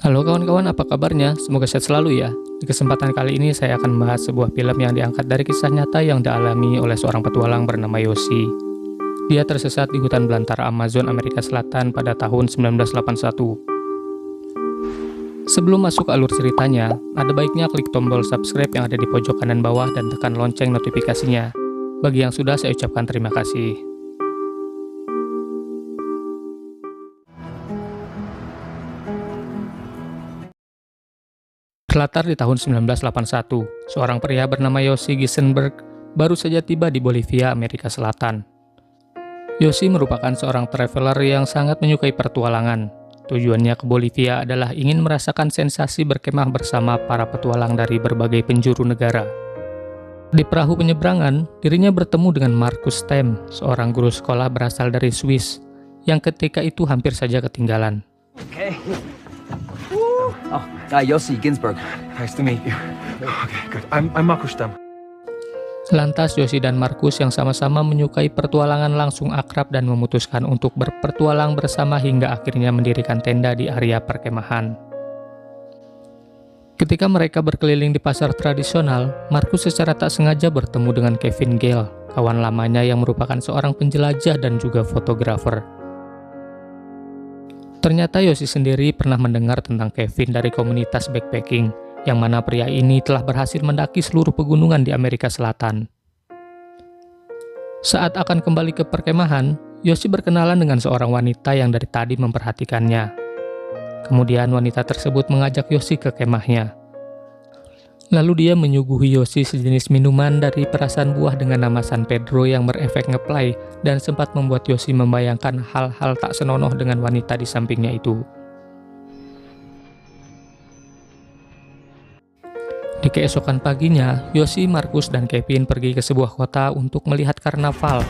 Halo kawan-kawan, apa kabarnya? Semoga sehat selalu ya. Di kesempatan kali ini saya akan membahas sebuah film yang diangkat dari kisah nyata yang dialami oleh seorang petualang bernama Yoshi. Dia tersesat di hutan belantara Amazon Amerika Selatan pada tahun 1981. Sebelum masuk ke alur ceritanya, ada baiknya klik tombol subscribe yang ada di pojok kanan bawah dan tekan lonceng notifikasinya. Bagi yang sudah, saya ucapkan terima kasih. Terlatar di tahun 1981, seorang pria bernama Yoshi Gisenberg baru saja tiba di Bolivia, Amerika Selatan. Yoshi merupakan seorang traveler yang sangat menyukai pertualangan. Tujuannya ke Bolivia adalah ingin merasakan sensasi berkemah bersama para petualang dari berbagai penjuru negara. Di perahu penyeberangan, dirinya bertemu dengan Markus Stem, seorang guru sekolah berasal dari Swiss, yang ketika itu hampir saja ketinggalan. Okay. Oh, Yossi Ginsburg. Nice to meet you. Okay, good. I'm Markus Stem. Lantas Yoshi dan Markus yang sama-sama menyukai pertualangan langsung akrab dan memutuskan untuk berpetualang bersama hingga akhirnya mendirikan tenda di area perkemahan. Ketika mereka berkeliling di pasar tradisional, Markus secara tak sengaja bertemu dengan Kevin Gale, kawan lamanya yang merupakan seorang penjelajah dan juga fotografer. Ternyata Yoshi sendiri pernah mendengar tentang Kevin dari komunitas backpacking, yang mana pria ini telah berhasil mendaki seluruh pegunungan di Amerika Selatan. Saat akan kembali ke perkemahan, Yoshi berkenalan dengan seorang wanita yang dari tadi memperhatikannya. Kemudian wanita tersebut mengajak Yoshi ke kemahnya. Lalu dia menyuguhi Yoshi sejenis minuman dari perasan buah dengan nama San Pedro yang berefek ngeplay dan sempat membuat Yoshi membayangkan hal-hal tak senonoh dengan wanita di sampingnya itu. Di keesokan paginya, Yoshi, Markus, dan Kevin pergi ke sebuah kota untuk melihat karnaval.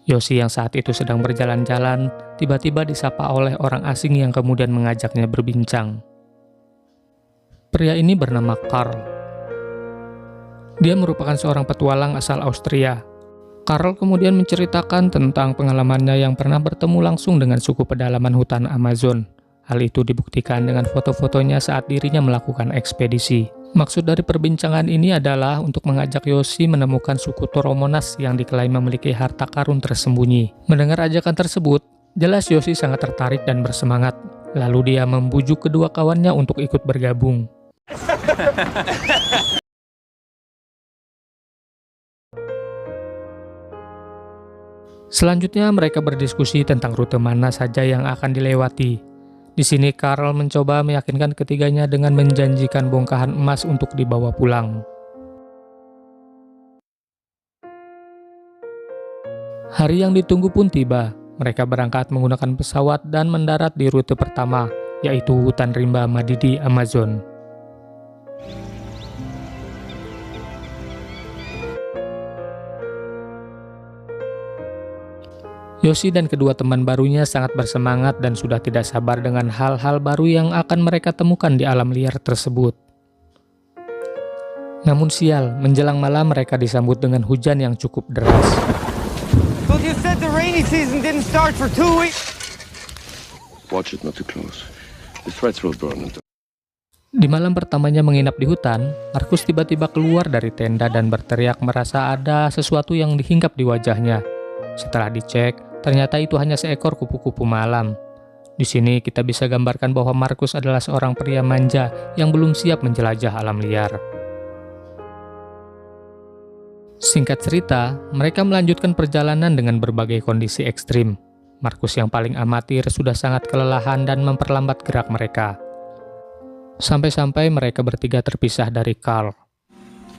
Yoshi yang saat itu sedang berjalan-jalan, tiba-tiba disapa oleh orang asing yang kemudian mengajaknya berbincang. Pria ini bernama Karl. Dia merupakan seorang petualang asal Austria. Karl kemudian menceritakan tentang pengalamannya yang pernah bertemu langsung dengan suku pedalaman hutan Amazon. Hal itu dibuktikan dengan foto-fotonya saat dirinya melakukan ekspedisi. Maksud dari perbincangan ini adalah untuk mengajak Yoshi menemukan suku Toromonas yang diklaim memiliki harta karun tersembunyi. Mendengar ajakan tersebut, jelas Yoshi sangat tertarik dan bersemangat. Lalu dia membujuk kedua kawannya untuk ikut bergabung. Selanjutnya mereka berdiskusi tentang rute mana saja yang akan dilewati. Di sini Karl mencoba meyakinkan ketiganya dengan menjanjikan bongkahan emas untuk dibawa pulang. Hari yang ditunggu pun tiba. Mereka berangkat menggunakan pesawat dan mendarat di rute pertama, yaitu hutan rimba Madidi, Amazon. Yoshi dan kedua teman barunya sangat bersemangat dan sudah tidak sabar dengan hal-hal baru yang akan mereka temukan di alam liar tersebut. Namun sial, menjelang malam mereka disambut dengan hujan yang cukup deras. But you said the rainy season didn't start for 2 weeks. Watch it not too close. The threads will burn into. Di malam pertamanya menginap di hutan, Markus tiba-tiba keluar dari tenda dan berteriak merasa ada sesuatu yang dihinggap di wajahnya. Setelah dicek, ternyata itu hanya seekor kupu-kupu malam. Di sini kita bisa gambarkan bahwa Markus adalah seorang pria manja yang belum siap menjelajah alam liar. Singkat cerita, mereka melanjutkan perjalanan dengan berbagai kondisi ekstrim. Markus yang paling amatir sudah sangat kelelahan dan memperlambat gerak mereka. Sampai-sampai mereka bertiga terpisah dari Karl.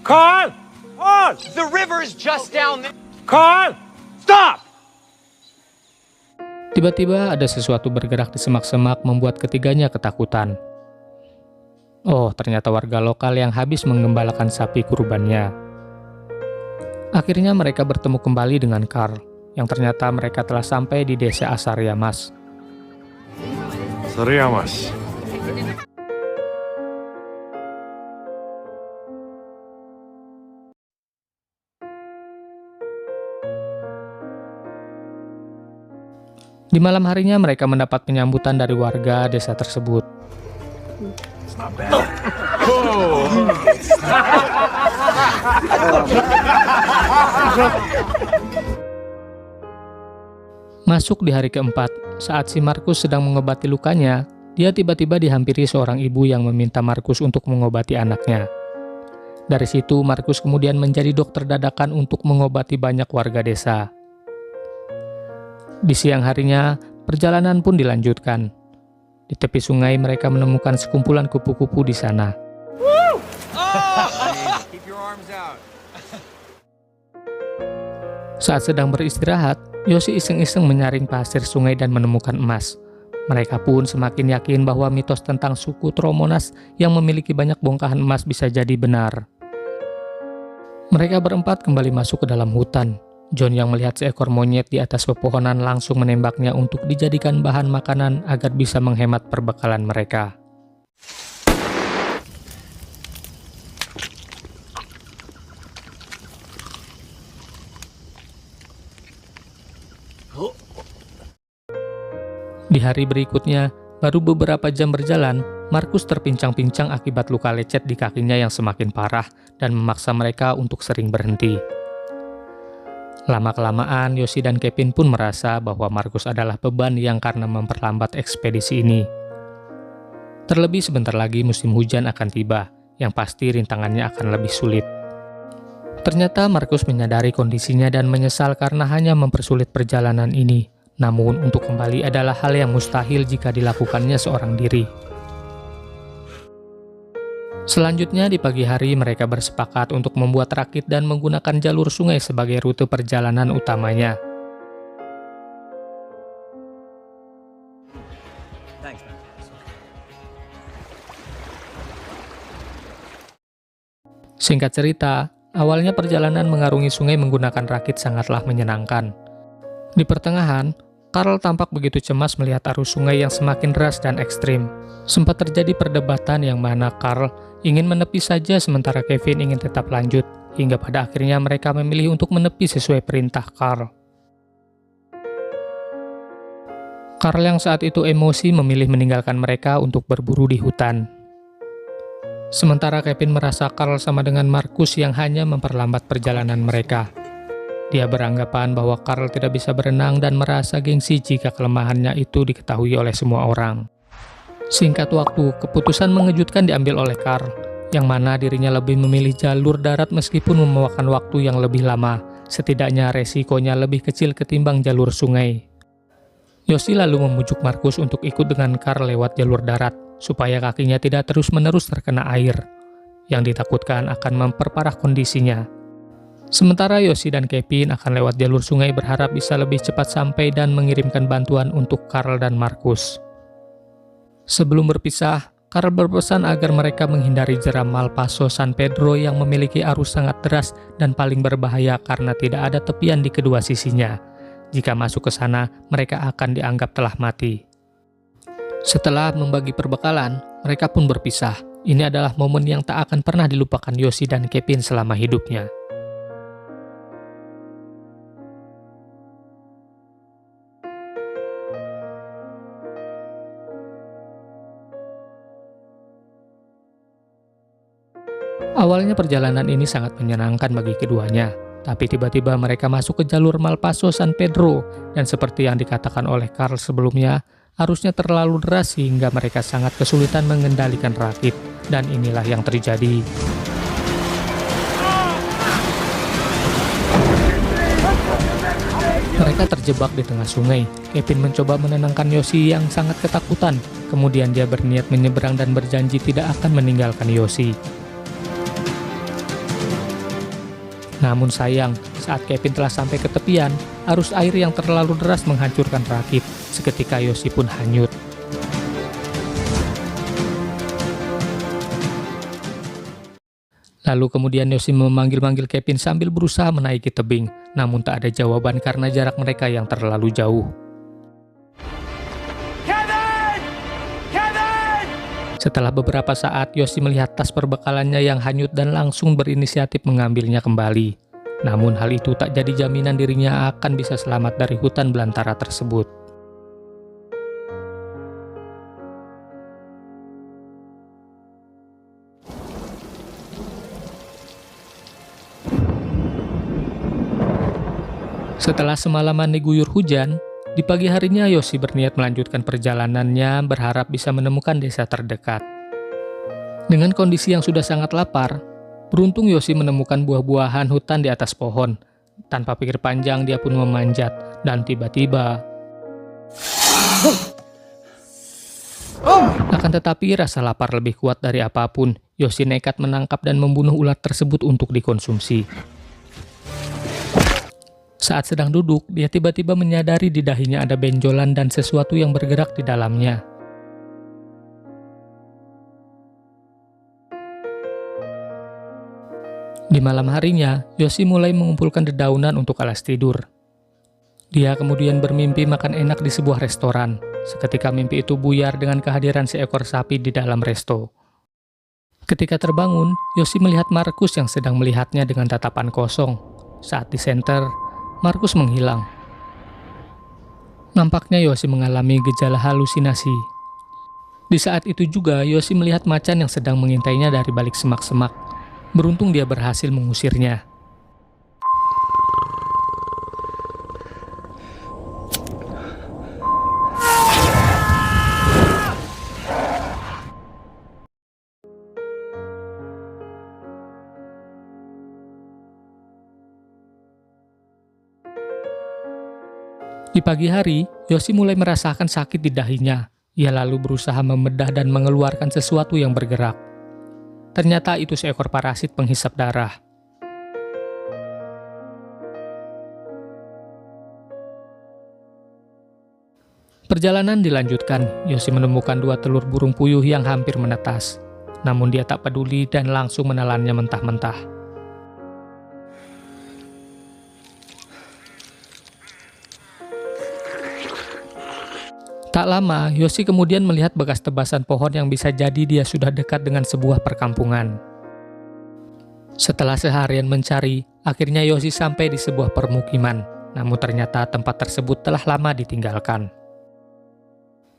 Carl! Carl! The river is just down there. Carl! Stop! Tiba-tiba ada sesuatu bergerak di semak-semak membuat ketiganya ketakutan. Oh, ternyata warga lokal yang habis menggembalakan sapi kurbannya. Akhirnya mereka bertemu kembali dengan Karl, yang ternyata mereka telah sampai di desa Asariamas. Sariamas. Di malam harinya mereka mendapat penyambutan dari warga desa tersebut. Masuk di hari keempat, saat si Markus sedang mengobati lukanya, dia tiba-tiba dihampiri seorang ibu yang meminta Markus untuk mengobati anaknya. Dari situ, Markus kemudian menjadi dokter dadakan untuk mengobati banyak warga desa. Di siang harinya, perjalanan pun dilanjutkan. Di tepi sungai mereka menemukan sekumpulan kupu-kupu di sana. Keep your arms out. Saat sedang beristirahat, Yoshi iseng-iseng menyaring pasir sungai dan menemukan emas. Mereka pun semakin yakin bahwa mitos tentang suku Tromonas yang memiliki banyak bongkahan emas bisa jadi benar. Mereka berempat kembali masuk ke dalam hutan. John yang melihat seekor monyet di atas pepohonan langsung menembaknya untuk dijadikan bahan makanan agar bisa menghemat perbekalan mereka. Di hari berikutnya, baru beberapa jam berjalan, Markus terpincang-pincang akibat luka lecet di kakinya yang semakin parah dan memaksa mereka untuk sering berhenti. Lama-kelamaan, Yoshi dan Kevin pun merasa bahwa Markus adalah beban yang karena memperlambat ekspedisi ini. Terlebih sebentar lagi musim hujan akan tiba, yang pasti rintangannya akan lebih sulit. Ternyata Markus menyadari kondisinya dan menyesal karena hanya mempersulit perjalanan ini. Namun untuk kembali adalah hal yang mustahil jika dilakukannya seorang diri. Selanjutnya di pagi hari mereka bersepakat untuk membuat rakit dan menggunakan jalur sungai sebagai rute perjalanan utamanya. Thanks, man. Singkat cerita, awalnya perjalanan mengarungi sungai menggunakan rakit sangatlah menyenangkan. Di pertengahan, Carl tampak begitu cemas melihat arus sungai yang semakin deras dan ekstrim. Sempat terjadi perdebatan yang mana Carl ingin menepi saja sementara Kevin ingin tetap lanjut, hingga pada akhirnya mereka memilih untuk menepi sesuai perintah Carl. Carl yang saat itu emosi memilih meninggalkan mereka untuk berburu di hutan. Sementara Kevin merasa Carl sama dengan Markus yang hanya memperlambat perjalanan mereka. Dia beranggapan bahwa Carl tidak bisa berenang dan merasa gengsi jika kelemahannya itu diketahui oleh semua orang. Singkat waktu, keputusan mengejutkan diambil oleh Carl, yang mana dirinya lebih memilih jalur darat meskipun memakan waktu yang lebih lama. Setidaknya resikonya lebih kecil ketimbang jalur sungai. Yoshi lalu memujuk Markus untuk ikut dengan Carl lewat jalur darat, supaya kakinya tidak terus-menerus terkena air, yang ditakutkan akan memperparah kondisinya. Sementara Yoshi dan Kevin akan lewat jalur sungai berharap bisa lebih cepat sampai dan mengirimkan bantuan untuk Carl dan Markus. Sebelum berpisah, Carl berpesan agar mereka menghindari jeram Malpaso San Pedro yang memiliki arus sangat deras dan paling berbahaya karena tidak ada tepian di kedua sisinya. Jika masuk ke sana, mereka akan dianggap telah mati. Setelah membagi perbekalan, mereka pun berpisah. Ini adalah momen yang tak akan pernah dilupakan Yoshi dan Kevin selama hidupnya. Awalnya perjalanan ini sangat menyenangkan bagi keduanya, tapi tiba-tiba mereka masuk ke jalur Malpaso San Pedro, dan seperti yang dikatakan oleh Carl sebelumnya, arusnya terlalu deras sehingga mereka sangat kesulitan mengendalikan rakit, dan inilah yang terjadi. Mereka terjebak di tengah sungai. Kevin mencoba menenangkan Yoshi yang sangat ketakutan, kemudian dia berniat menyeberang dan berjanji tidak akan meninggalkan Yoshi. Namun sayang, saat Kevin telah sampai ke tepian, arus air yang terlalu deras menghancurkan rakit. Seketika Yoshi pun hanyut. Lalu kemudian Yoshi memanggil-manggil Kevin sambil berusaha menaiki tebing, namun tak ada jawaban karena jarak mereka yang terlalu jauh. Kevin! Kevin! Setelah beberapa saat, Yoshi melihat tas perbekalannya yang hanyut dan langsung berinisiatif mengambilnya kembali. Namun hal itu tak jadi jaminan dirinya akan bisa selamat dari hutan belantara tersebut. Setelah semalaman diguyur hujan, di pagi harinya Yoshi berniat melanjutkan perjalanannya berharap bisa menemukan desa terdekat. Dengan kondisi yang sudah sangat lapar, beruntung Yoshi menemukan buah-buahan hutan di atas pohon. Tanpa pikir panjang dia pun memanjat, dan tiba-tiba... Akan tetapi rasa lapar lebih kuat dari apapun, Yoshi nekat menangkap dan membunuh ular tersebut untuk dikonsumsi. Saat sedang duduk, dia tiba-tiba menyadari di dahinya ada benjolan dan sesuatu yang bergerak di dalamnya. Di malam harinya, Yoshi mulai mengumpulkan dedaunan untuk alas tidur. Dia kemudian bermimpi makan enak di sebuah restoran. Seketika mimpi itu buyar dengan kehadiran seekor sapi di dalam resto. Ketika terbangun, Yoshi melihat Markus yang sedang melihatnya dengan tatapan kosong. Saat di senter, Markus menghilang. Nampaknya Yoshi mengalami gejala halusinasi. Di saat itu juga, Yoshi melihat macan yang sedang mengintainya dari balik semak-semak. Beruntung dia berhasil mengusirnya. Di pagi hari, Yoshi mulai merasakan sakit di dahinya. Ia lalu berusaha membedah dan mengeluarkan sesuatu yang bergerak. Ternyata itu seekor parasit penghisap darah. Perjalanan dilanjutkan, Yoshi menemukan 2 telur burung puyuh yang hampir menetas. Namun dia tak peduli dan langsung menelannya mentah-mentah. Tak lama, Yoshi kemudian melihat bekas tebasan pohon yang bisa jadi dia sudah dekat dengan sebuah perkampungan. Setelah seharian mencari, akhirnya Yoshi sampai di sebuah permukiman. Namun ternyata tempat tersebut telah lama ditinggalkan.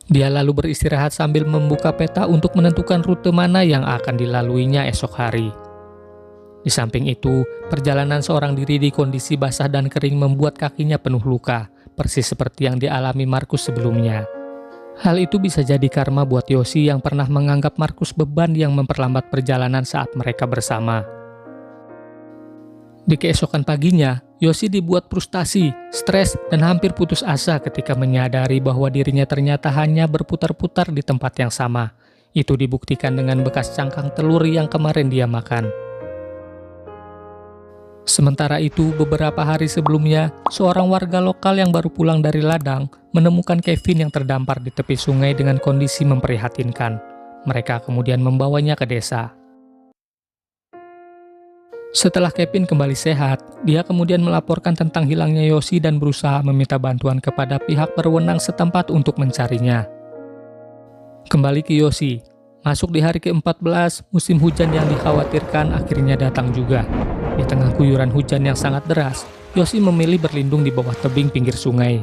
Dia lalu beristirahat sambil membuka peta untuk menentukan rute mana yang akan dilaluinya esok hari. Di samping itu, perjalanan seorang diri di kondisi basah dan kering membuat kakinya penuh luka, persis seperti yang dialami Markus sebelumnya. Hal itu bisa jadi karma buat Yoshi yang pernah menganggap Markus beban yang memperlambat perjalanan saat mereka bersama. Di keesokan paginya, Yoshi dibuat frustasi, stres, dan hampir putus asa ketika menyadari bahwa dirinya ternyata hanya berputar-putar di tempat yang sama. Itu dibuktikan dengan bekas cangkang telur yang kemarin dia makan. Sementara itu, beberapa hari sebelumnya, seorang warga lokal yang baru pulang dari ladang menemukan Kevin yang terdampar di tepi sungai dengan kondisi memprihatinkan. Mereka kemudian membawanya ke desa. Setelah Kevin kembali sehat, dia kemudian melaporkan tentang hilangnya Yoshi dan berusaha meminta bantuan kepada pihak berwenang setempat untuk mencarinya. Kembali ke Yoshi, masuk di hari ke-14, musim hujan yang dikhawatirkan akhirnya datang juga. Di tengah guyuran hujan yang sangat deras, Yoshi memilih berlindung di bawah tebing pinggir sungai.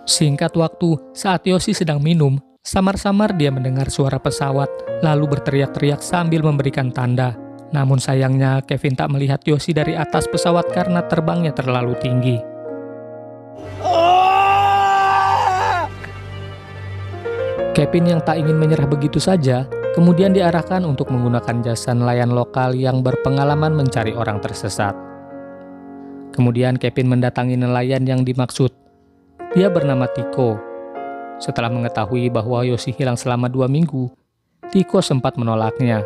Singkat waktu, saat Yoshi sedang minum, samar-samar dia mendengar suara pesawat, lalu berteriak-teriak sambil memberikan tanda. Namun sayangnya, Kevin tak melihat Yoshi dari atas pesawat karena terbangnya terlalu tinggi. Kevin yang tak ingin menyerah begitu saja, kemudian diarahkan untuk menggunakan jasa nelayan lokal yang berpengalaman mencari orang tersesat. Kemudian Kevin mendatangi nelayan yang dimaksud. Dia bernama Tiko. Setelah mengetahui bahwa Yoshi hilang selama 2 minggu, Tiko sempat menolaknya.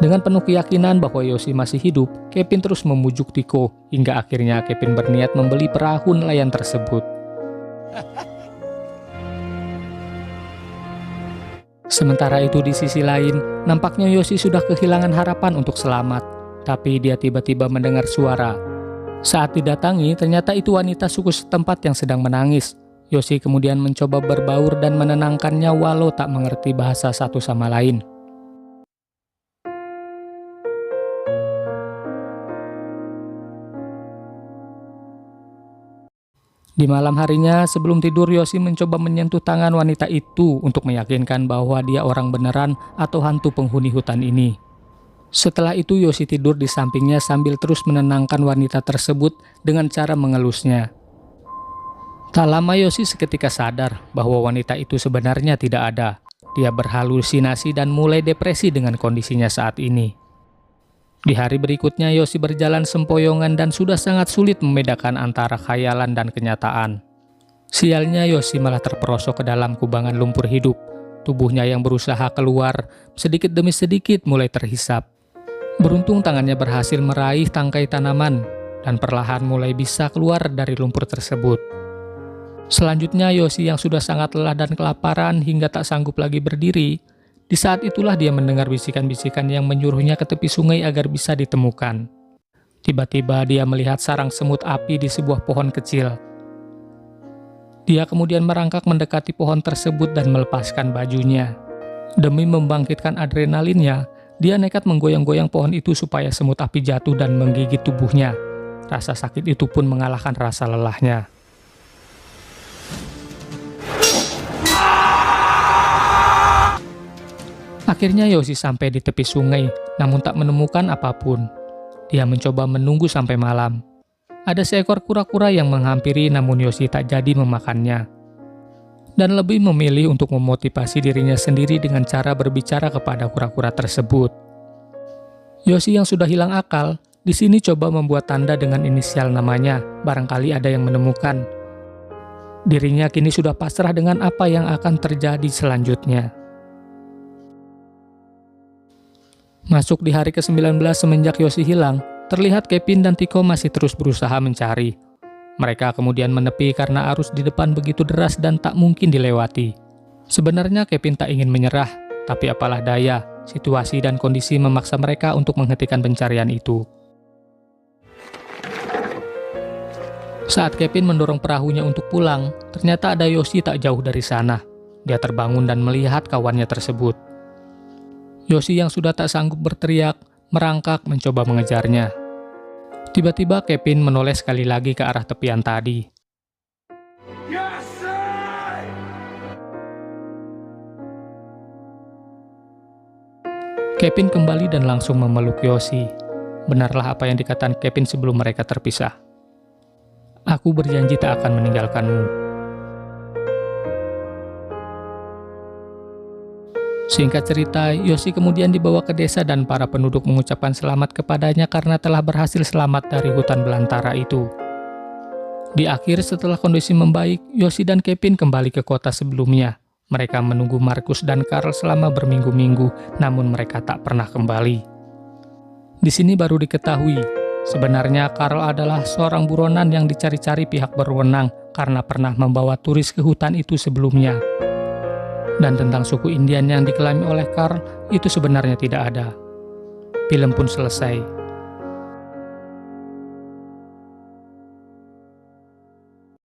Dengan penuh keyakinan bahwa Yoshi masih hidup, Kevin terus memujuk Tiko, hingga akhirnya Kevin berniat membeli perahu nelayan tersebut. Sementara itu di sisi lain, nampaknya Yoshi sudah kehilangan harapan untuk selamat. Tapi dia tiba-tiba mendengar suara. Saat didatangi, ternyata itu wanita suku setempat yang sedang menangis. Yoshi kemudian mencoba berbaur dan menenangkannya walau tak mengerti bahasa satu sama lain. Di malam harinya, sebelum tidur, Yoshi mencoba menyentuh tangan wanita itu untuk meyakinkan bahwa dia orang beneran atau hantu penghuni hutan ini. Setelah itu Yoshi tidur di sampingnya sambil terus menenangkan wanita tersebut dengan cara mengelusnya. Tak lama Yoshi seketika sadar bahwa wanita itu sebenarnya tidak ada. Dia berhalusinasi dan mulai depresi dengan kondisinya saat ini. Di hari berikutnya Yoshi berjalan sempoyongan dan sudah sangat sulit membedakan antara khayalan dan kenyataan. Sialnya Yoshi malah terperosok ke dalam kubangan lumpur hidup. Tubuhnya yang berusaha keluar sedikit demi sedikit mulai terhisap. Beruntung tangannya berhasil meraih tangkai tanaman dan perlahan mulai bisa keluar dari lumpur tersebut. Selanjutnya Yoshi yang sudah sangat lelah dan kelaparan hingga tak sanggup lagi berdiri, di saat itulah dia mendengar bisikan-bisikan yang menyuruhnya ke tepi sungai agar bisa ditemukan. Tiba-tiba dia melihat sarang semut api di sebuah pohon kecil. Dia kemudian merangkak mendekati pohon tersebut dan melepaskan bajunya. Demi membangkitkan adrenalinnya, dia nekat menggoyang-goyang pohon itu supaya semut api jatuh dan menggigit tubuhnya. Rasa sakit itu pun mengalahkan rasa lelahnya. Akhirnya Yoshi sampai di tepi sungai, namun tak menemukan apapun. Dia mencoba menunggu sampai malam. Ada seekor kura-kura yang menghampiri, namun Yoshi tak jadi memakannya. Dan lebih memilih untuk memotivasi dirinya sendiri dengan cara berbicara kepada kura-kura tersebut. Yoshi yang sudah hilang akal, di sini coba membuat tanda dengan inisial namanya, barangkali ada yang menemukan. Dirinya kini sudah pasrah dengan apa yang akan terjadi selanjutnya. Masuk di hari ke-19 semenjak Yoshi hilang, terlihat Kevin dan Tiko masih terus berusaha mencari. Mereka kemudian menepi karena arus di depan begitu deras dan tak mungkin dilewati. Sebenarnya Kevin tak ingin menyerah, tapi apalah daya, situasi dan kondisi memaksa mereka untuk menghentikan pencarian itu. Saat Kevin mendorong perahunya untuk pulang, ternyata ada Yoshi tak jauh dari sana. Dia terbangun dan melihat kawannya tersebut. Yoshi yang sudah tak sanggup berteriak, merangkak mencoba mengejarnya. Tiba-tiba Kevin menoleh sekali lagi ke arah tepian tadi. Kevin kembali dan langsung memeluk Yoshi. Benarlah apa yang dikatakan Kevin sebelum mereka terpisah. Aku berjanji tak akan meninggalkanmu. Singkat cerita, Yoshi kemudian dibawa ke desa dan para penduduk mengucapkan selamat kepadanya karena telah berhasil selamat dari hutan belantara itu. Di akhir setelah kondisi membaik, Yoshi dan Kevin kembali ke kota sebelumnya. Mereka menunggu Marcus dan Carl selama berminggu-minggu, namun mereka tak pernah kembali. Di sini baru diketahui, sebenarnya Carl adalah seorang buronan yang dicari-cari pihak berwenang karena pernah membawa turis ke hutan itu sebelumnya. Dan tentang suku Indian yang diklaim oleh Carl itu sebenarnya tidak ada. Film pun selesai.